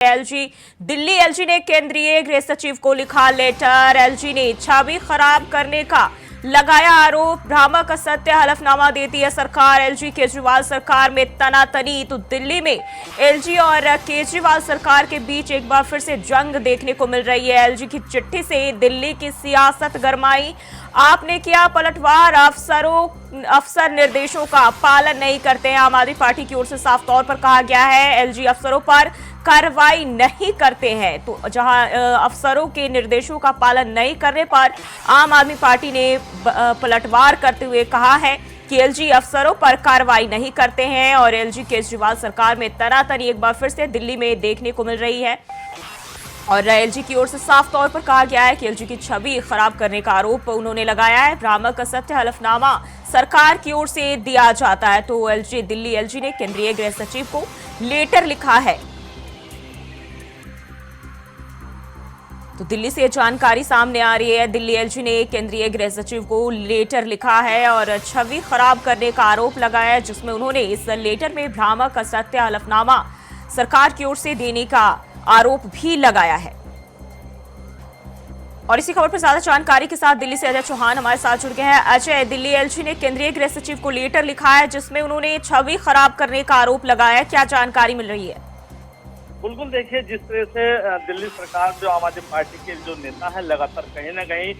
LG Delhi LG ने केंद्रीय गृह सचिव को लिखा लेटर। एलजी ने छवि खराब करने का लगाया आरोप। भ्रामक असत्य हलफनामा देती है सरकार। एलजी केजरीवाल सरकार में तनातनी। तो दिल्ली में एलजी और केजरीवाल सरकार के बीच एक बार फिर से जंग देखने को मिल रही है। एलजी की चिट्ठी से दिल्ली की सियासत गरमाई। आपने किया पलटवार। अफसर निर्देशों का पालन नहीं करते हैं। आम आदमी पार्टी की ओर से साफ तौर पर कहा गया है एलजी अफसरों पर कार्रवाई नहीं करते हैं। तो जहां अफसरों के निर्देशों का पालन नहीं करने पर आम आदमी पार्टी ने पलटवार करते हुए कहा है कि एलजी अफसरों पर कार्रवाई नहीं करते हैं और एलजी केजरीवाल सरकार में तनातनी एक बार फिर से दिल्ली में देखने को मिल रही है। और एलजी की ओर से साफ तौर पर कहा गया है कि एलजी की छवि खराब करने का आरोप उन्होंने लगाया है। भ्रामक असत्य हलफनामा सरकार की ओर से दिया जाता है। तो दिल्ली एलजी ने केंद्रीय गृह सचिव को लेटर लिखा है। तो दिल्ली से जानकारी सामने आ रही है। दिल्ली एलजी ने केंद्रीय गृह सचिव को लेटर लिखा है और छवि खराब करने का आरोप लगाया है, जिसमें उन्होंने इस लेटर में भ्रामक असत्य हलफनामा सरकार की ओर से देने का आरोप भी लगाया है। और इसी खबर पर ज्यादा जानकारी के साथ दिल्ली से अजय चौहान हमारे साथ जुड़ गए हैं। अजय, दिल्ली एलजी ने केंद्रीय गृह सचिव को लेटर लिखा है जिसमें उन्होंने छवि खराब करने का आरोप लगाया है। क्या जानकारी मिल रही है? बिल्कुल, देखिए जिस तरह से दिल्ली सरकार जो आम आदमी पार्टी के जो नेता है लगातार कहीं ना कहीं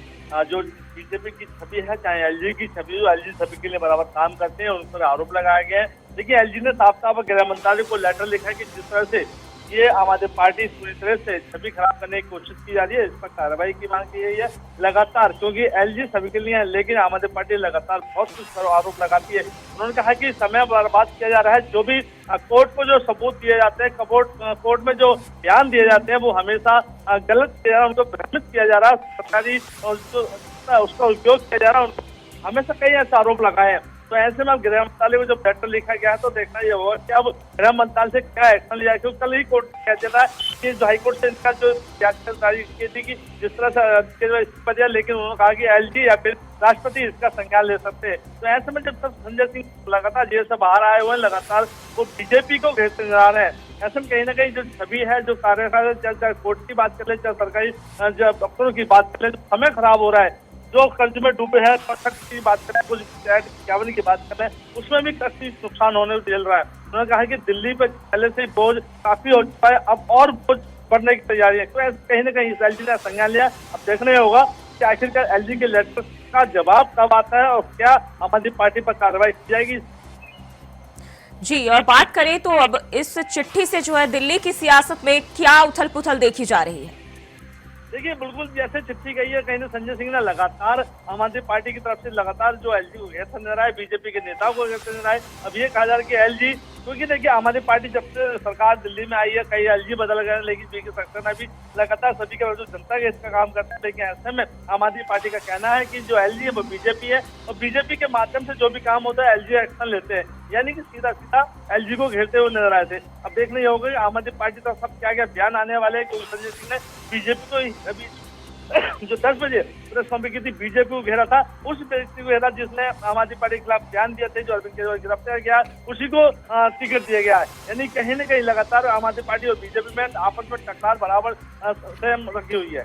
जो बीजेपी की छवि है, चाहे एलजी की छवि हो, एलजी छवि के लिए बराबर काम करते हैं, उन पर आरोप लगाया गया है। देखिए एलजी ने साफ साफ गृह मंत्रालय को लेटर लिखा है कि जिस तरह से ये आम आदमी पार्टी पूरी तरह से छवि खराब करने की कोशिश की जा रही है, इस पर कार्रवाई की मांग की गई है लगातार, क्योंकि एलजी सभी के लिए है लेकिन आम आदमी पार्टी लगातार बहुत कुछ आरोप लगाती है। उन्होंने कहा कि समय बर्बाद किया जा रहा है। जो भी कोर्ट को जो सबूत दिए जाते हैं, कोर्ट में जो बयान दिए जाते हैं, वो हमेशा गलत किया जा रहा है, उनको भ्रमित किया जा रहा है, सरकारी उसका उपयोग किया जा रहा है, हमेशा कई ऐसे आरोप लगाए हैं। तो ऐसे में गृह मंत्रालय को जब लेटर लिखा गया है तो देखना ये होगा कि अब गृह मंत्रालय से क्या एक्शन लिया, क्योंकि कल ही कोर्ट कह देता है कि जो हाईकोर्ट से इनका जो याचिका जारी की थी कि जिस तरह से इस्तीफा दिया, लेकिन उन्होंने कहा कि एलजी या फिर राष्ट्रपति इसका संज्ञान ले सकते हैं। तो ऐसे में जब तक संजय सिंह लगातार जेल से बाहर आए हुए हैं, लगातार वो बीजेपी को घेरते नजर आ रहे हैं। ऐसे में कहीं ना कहीं जो छवि है, जो कार्यकाल, चाहे कोर्ट की बात कर ले, चाहे सरकारी दफ्तरों की बात कर ले, समय खराब हो रहा है। जो कर्ज में डूबे हैं, की बात करें, कुछ 51 की बात करें, उसमें भी काफी नुकसान होने को झेल रहा है। उन्होंने कहा कि दिल्ली पे पहले से बोझ काफी हो चुका है, अब और बोझ बढ़ने की तैयारी है। तो कहीं ना कहीं एलजी ने संज्ञान लिया। अब देखना होगा कि आखिरकार एलजी के लेटर का जवाब कब आता है और क्या आम आदमी पार्टी पर कार्रवाई की जाएगी। जी, और बात करें तो अब इस चिट्ठी से जो है दिल्ली की सियासत में क्या उथल पुथल देखी जा रही है? देखिए बिल्कुल जैसे चिट्ठी गई है, कहीं ना संजय सिंह ने लगातार आम आदमी पार्टी की तरफ से लगातार जो एलजी को घेरता नजर आया, बीजेपी के नेताओं को घेरते नजर आए। अब ये कहा जा रहा है कि एलजी, क्योंकि देखिए आम आदमी पार्टी जब से सरकार दिल्ली में आई है, कई एलजी बदल गए, लेकिन बीजेपी सरकार भी लगातार सभी के जो जनता के इसका काम करते हैं। लेकिन ऐसे में आम आदमी पार्टी का कहना है कि जो एलजी है वो बीजेपी है और बीजेपी के माध्यम से जो भी काम होता है एलजी एक्शन लेते हैं, यानी कि सीधा सीधा एलजी को घेरते हुए नजर आए थे। अब देखना ये होगा कि आम आदमी पार्टी तरफ सब क्या क्या बयान आने वाले हैं, क्योंकि संजय सिंह ने बीजेपी को अभी जो 10 बजे प्रेस कॉन्फ्रेंस की थी, बीजेपी को घेरा था, उस व्यक्ति को घेरा जिसने आम आदमी पार्टी के खिलाफ बयान दिया थे, जो अरविंद केजरीवाल गिरफ्तार गया, उसी को टिकट दिया गया है। यानी कहीं न कहीं लगातार आम आदमी पार्टी और बीजेपी में आपस में टकरार बराबर रखी हुई है।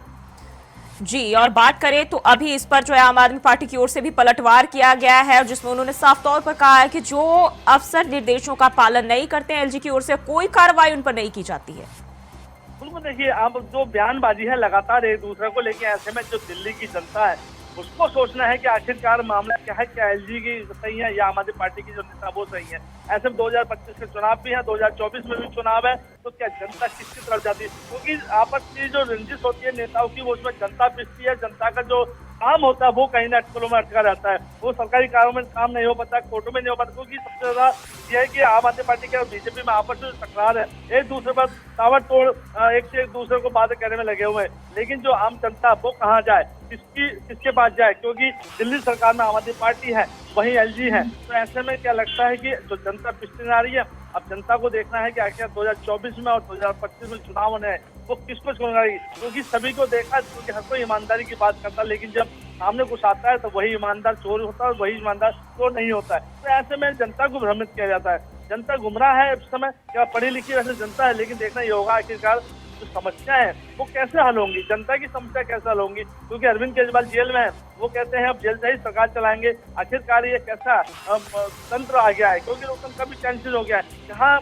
जी, और बात करें तो अभी इस पर जो है आम आदमी पार्टी की ओर से भी पलटवार किया गया है, जिसमें उन्होंने साफ तौर पर कहा है कि जो अफसर निर्देशों का पालन नहीं करते हैं, एलजी की ओर से कोई कार्रवाई उन पर नहीं की जाती है। बिल्कुल, देखिए अब जो बयानबाजी है लगातार एक दूसरे को लेके, ऐसे में जो दिल्ली की जनता है उसको सोचना है कि आखिरकार मामला क्या है, क्या एलजी की सही है या आम आदमी पार्टी की जो नेता वो सही है। ऐसे में 2025 के चुनाव भी है, 2024 में भी चुनाव है, तो क्या जनता किसकी तरफ जाती है? क्योंकि आपस की जो रंजिश होती है नेताओं की, वो उसमें जनता पिसती है, जनता का जो काम होता है वो कहीं ना अटकलों में अटका रहता है, वो सरकारी कार्यों में काम नहीं हो पाता, कोर्टों में नहीं हो पाता। क्योंकि सबसे ज्यादा यह है कि आम आदमी पार्टी के और बीजेपी में आपस में टकरार है, एक दूसरे पर ताबड़तोड़ एक से एक दूसरे को बातें करने में लगे हुए हैं। लेकिन जो आम जनता वो कहाँ जाए, किसके पास जाए, क्योंकि दिल्ली सरकार में आम आदमी पार्टी है, वहीं एलजी है। तो ऐसे में क्या लगता है कि जो जनता पिछड़ी आ रही है, अब जनता को देखना है कि आखिर 2024 में और 2025 में चुनाव होने हैं, वो किसको चुनेगी। क्योंकि सभी को देखा, क्योंकि हर कोई ईमानदारी की बात करता है, लेकिन जब सामने कुछ आता है तो वही ईमानदार चोर होता है और वही ईमानदार चोर नहीं होता है। तो ऐसे में जनता को भ्रमित किया जाता है। जनता गुमराह है इस समय। क्या पढ़ी लिखी वैसे जनता है, लेकिन देखना ये होगा आखिरकार जो समस्या है वो कैसे हल होंगी, जनता की समस्या कैसे हल होंगी। क्योंकि अरविंद केजरीवाल जेल में है, वो कहते हैं अब जेल से ही सरकार चलाएंगे। आखिरकार ये कैसा तंत्र आ गया है, क्योंकि लोकतंत्र का भी कैंसिल हो गया है। यहाँ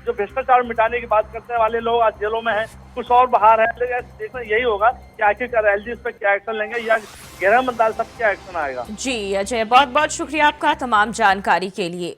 जो भ्रष्टाचार मिटाने की बात करने वाले लोग आज जेलों में हैं, कुछ और बाहर है। लेकिन देखना यही होगा कि आखिरकार एलजी इस पर क्या एक्शन लेंगे या गृह मंत्रालय सब क्या एक्शन आएगा। जी अजय, बहुत बहुत शुक्रिया आपका तमाम जानकारी के लिए।